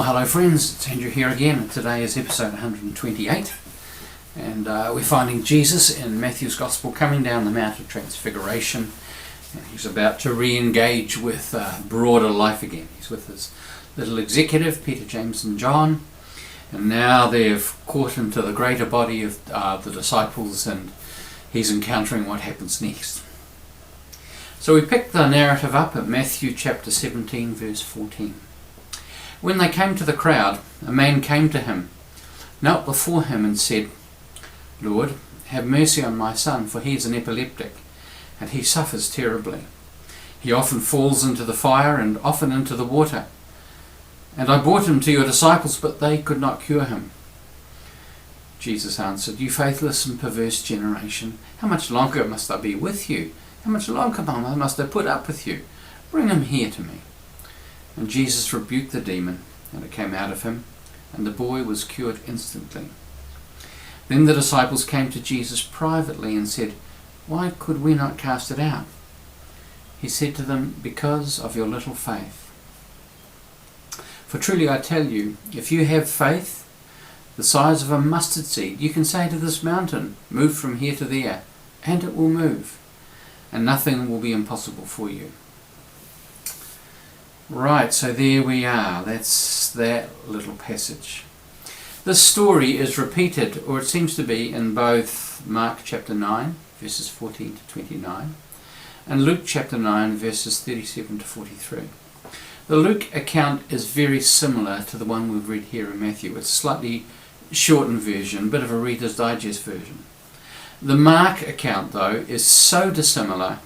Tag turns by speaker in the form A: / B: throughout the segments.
A: Well, hello friends, it's Andrew here again. Today is episode 128, and we're finding Jesus in Matthew's Gospel coming down the Mount of Transfiguration, and he's about to re-engage with broader life again. He's with his little executive, Peter, James and John, and now they've caught into the greater body of the disciples, and he's encountering what happens next. So we pick the narrative up at Matthew chapter 17 verse 14. When they came to the crowd, a man came to him, knelt before him and said, "Lord, have mercy on my son, for he is an epileptic, and he suffers terribly. He often falls into the fire and often into the water. And I brought him to your disciples, but they could not cure him." Jesus answered, "You faithless and perverse generation, how much longer must I be with you? How much longer must I put up with you? Bring him here to me." And Jesus rebuked the demon, and it came out of him, and the boy was cured instantly. Then the disciples came to Jesus privately and said, "Why could we not cast it out?" He said to them, "Because of your little faith. For truly I tell you, if you have faith the size of a mustard seed, you can say to this mountain, 'Move from here to there,' and it will move, and nothing will be impossible for you." Right, so there we are. That's that little passage. This story is repeated, or it seems to be, in both Mark chapter 9, verses 14 to 29, and Luke chapter 9, verses 37 to 43. The Luke account is very similar to the one we've read here in Matthew. It's a slightly shortened version, a bit of a Reader's Digest version. The Mark account, though, is so dissimilar,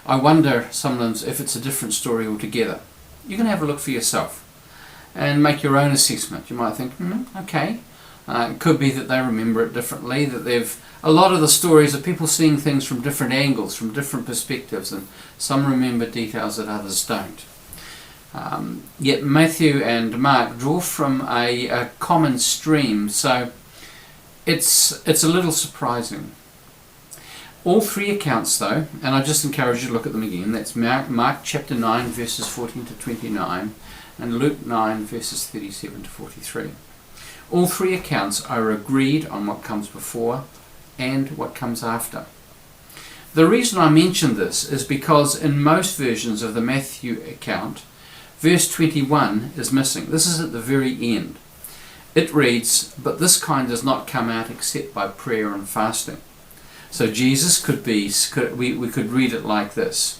A: I wonder sometimes if it's a different story altogether. You can have a look for yourself and make your own assessment. You might think, okay, it could be that they remember it differently, that a lot of the stories are people seeing things from different angles, from different perspectives, and some remember details that others don't. Yet Matthew and Mark draw from a common stream, so it's a little surprising. All three accounts, though, and I just encourage you to look at them again. That's Mark chapter 9 verses 14 to 29 and Luke 9 verses 37 to 43. All three accounts are agreed on what comes before and what comes after. The reason I mention this is because in most versions of the Matthew account, verse 21 is missing. This is at the very end. It reads, "But this kind does not come out except by prayer and fasting." So Jesus we could read it like this.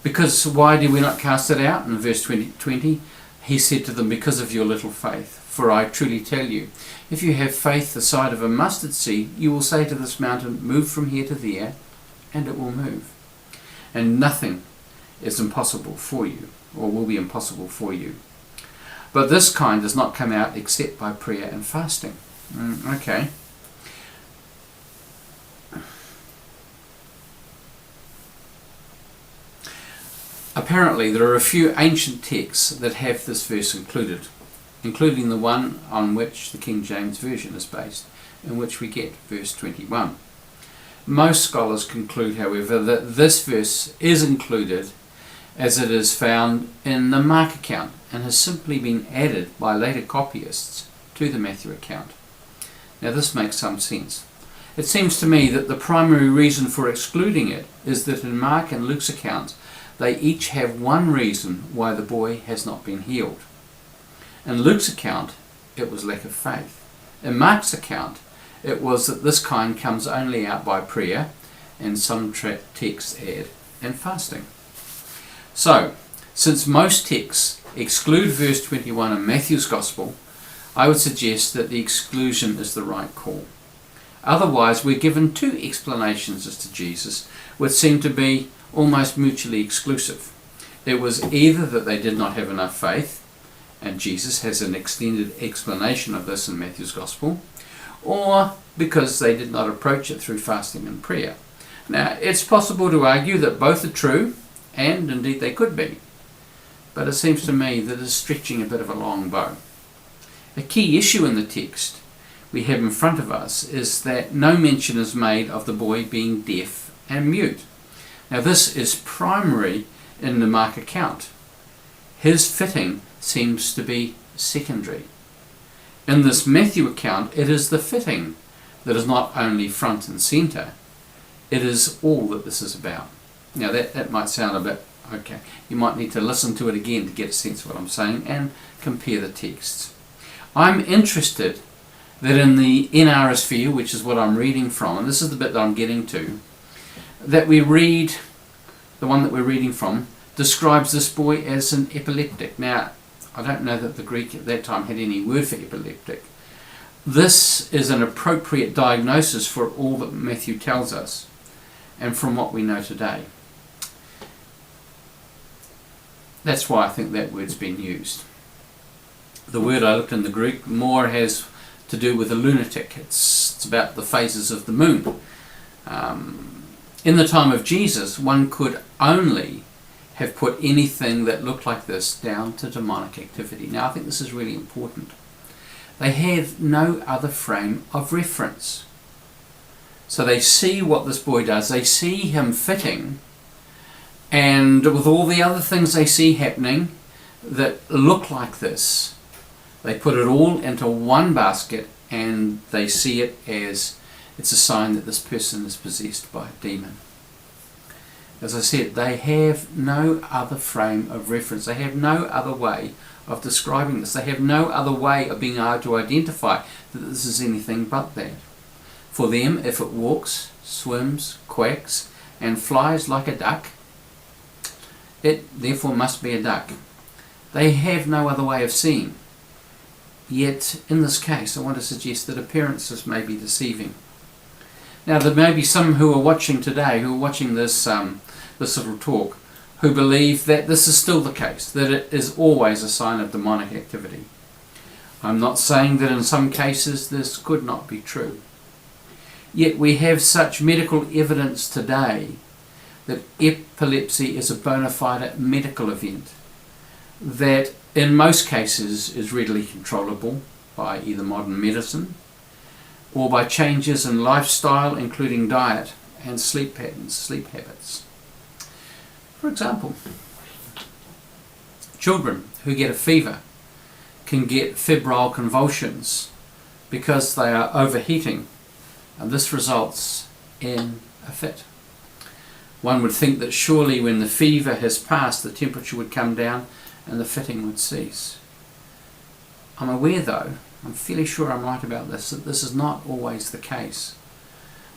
A: Because why did we not cast it out? In verse 20, he said to them, "Because of your little faith. For I truly tell you, if you have faith the size of a mustard seed, you will say to this mountain, 'Move from here to there,' and it will move. And nothing is impossible for you, or will be impossible for you. But this kind does not come out except by prayer and fasting." Okay. Apparently there are a few ancient texts that have this verse included, including the one on which the King James Version is based, in which we get verse 21. Most scholars conclude, however, that this verse is included as it is found in the Mark account and has simply been added by later copyists to the Matthew account. Now this makes some sense. It seems to me that the primary reason for excluding it is that in Mark and Luke's accounts they each have one reason why the boy has not been healed. In Luke's account, it was lack of faith. In Mark's account, it was that this kind comes only out by prayer, and some texts add, and fasting. So, since most texts exclude verse 21 in Matthew's Gospel, I would suggest that the exclusion is the right call. Otherwise, we're given two explanations as to Jesus, which seem to be almost mutually exclusive. It was either that they did not have enough faith, and Jesus has an extended explanation of this in Matthew's Gospel, or because they did not approach it through fasting and prayer. Now, it's possible to argue that both are true, and indeed they could be, but it seems to me that it's stretching a bit of a long bow. A key issue in the text we have in front of us is that no mention is made of the boy being deaf and mute. Now this is primary in the Mark account. His fitting seems to be secondary. In this Matthew account, it is the fitting that is not only front and centre, it is all that this is about. Now that might sound a bit, okay, you might need to listen to it again to get a sense of what I'm saying and compare the texts. I'm interested that in the NRSV, which is what I'm reading from, and this is the bit that I'm getting to, that we read, the one that we're reading from, describes this boy as an epileptic. Now, I don't know that the Greek at that time had any word for epileptic. This is an appropriate diagnosis for all that Matthew tells us and from what we know today. That's why I think that word's been used. The word I looked in the Greek more has to do with a lunatic. It's about the phases of the moon. In the time of Jesus, one could only have put anything that looked like this down to demonic activity. Now, I think this is really important. They have no other frame of reference. So they see what this boy does. They see him fitting, and with all the other things they see happening that look like this, they put it all into one basket and they see it as it's a sign that this person is possessed by a demon. As I said, they have no other frame of reference. They have no other way of describing this. They have no other way of being able to identify that this is anything but that. For them, if it walks, swims, quacks, and flies like a duck, it therefore must be a duck. They have no other way of seeing. Yet, in this case, I want to suggest that appearances may be deceiving. Now, there may be some who are watching today, who are watching this little talk, who believe that this is still the case, that it is always a sign of demonic activity. I'm not saying that in some cases this could not be true. Yet we have such medical evidence today that epilepsy is a bona fide medical event that in most cases is readily controllable by either modern medicine or by changes in lifestyle, including diet and sleep patterns, sleep habits. For example, children who get a fever can get febrile convulsions because they are overheating, and this results in a fit. One would think that surely when the fever has passed, the temperature would come down and the fitting would cease. I'm aware though, I'm fairly sure I'm right about this, that this is not always the case.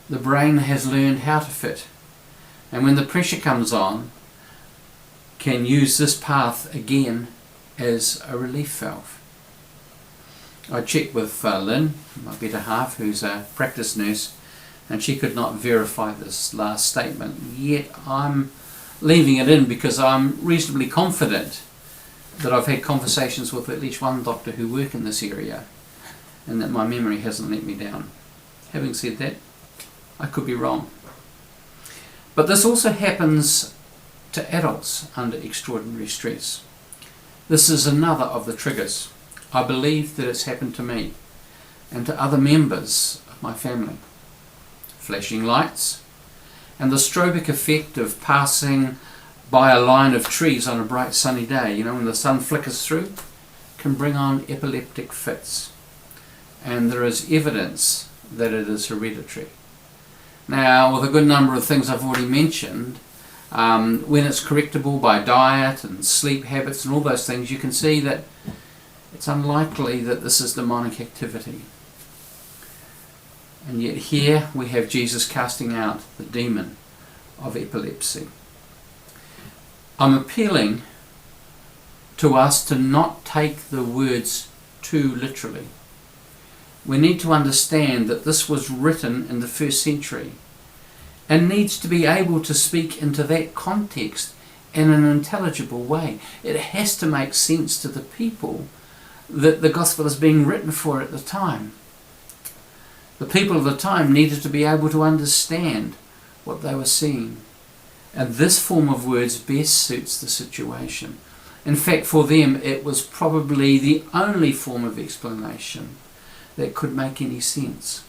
A: The brain has learned how to fit, and when the pressure comes on, can use this path again as a relief valve. I checked with Lynn, my better half, who's a practice nurse, and she could not verify this last statement, yet I'm leaving it in because I'm reasonably confident that I've had conversations with at least one doctor who work in this area and that my memory hasn't let me down. Having said that, I could be wrong. But this also happens to adults under extraordinary stress. This is another of the triggers. I believe that it's happened to me and to other members of my family. Flashing lights and the strobic effect of passing by a line of trees on a bright sunny day, when the sun flickers through, can bring on epileptic fits. And there is evidence that it is hereditary. Now, with a good number of things I've already mentioned, when it's correctable by diet and sleep habits and all those things, you can see that it's unlikely that this is demonic activity. And yet here we have Jesus casting out the demon of epilepsy. I'm appealing to us to not take the words too literally. We need to understand that this was written in the first century and needs to be able to speak into that context in an intelligible way. It has to make sense to the people that the gospel is being written for at the time. The people of the time needed to be able to understand what they were seeing. And this form of words best suits the situation. In fact, for them, it was probably the only form of explanation that could make any sense.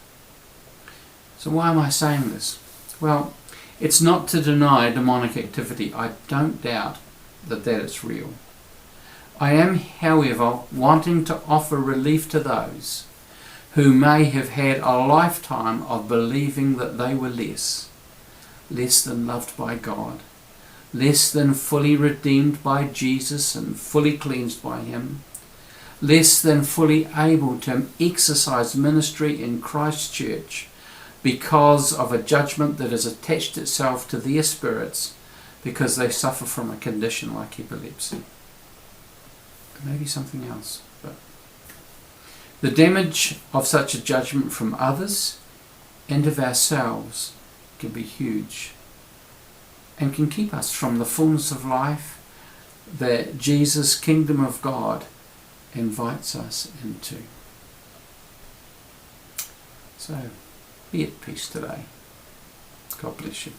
A: So why am I saying this? Well, it's not to deny demonic activity. I don't doubt that it's real. I am, however, wanting to offer relief to those who may have had a lifetime of believing that they were less than loved by God, less than fully redeemed by Jesus and fully cleansed by Him, less than fully able to exercise ministry in Christ's church because of a judgment that has attached itself to their spirits because they suffer from a condition like epilepsy. Maybe something else. But the damage of such a judgment from others and of ourselves can be huge and can keep us from the fullness of life that Jesus' kingdom of God invites us into. So, be at peace today. God bless you.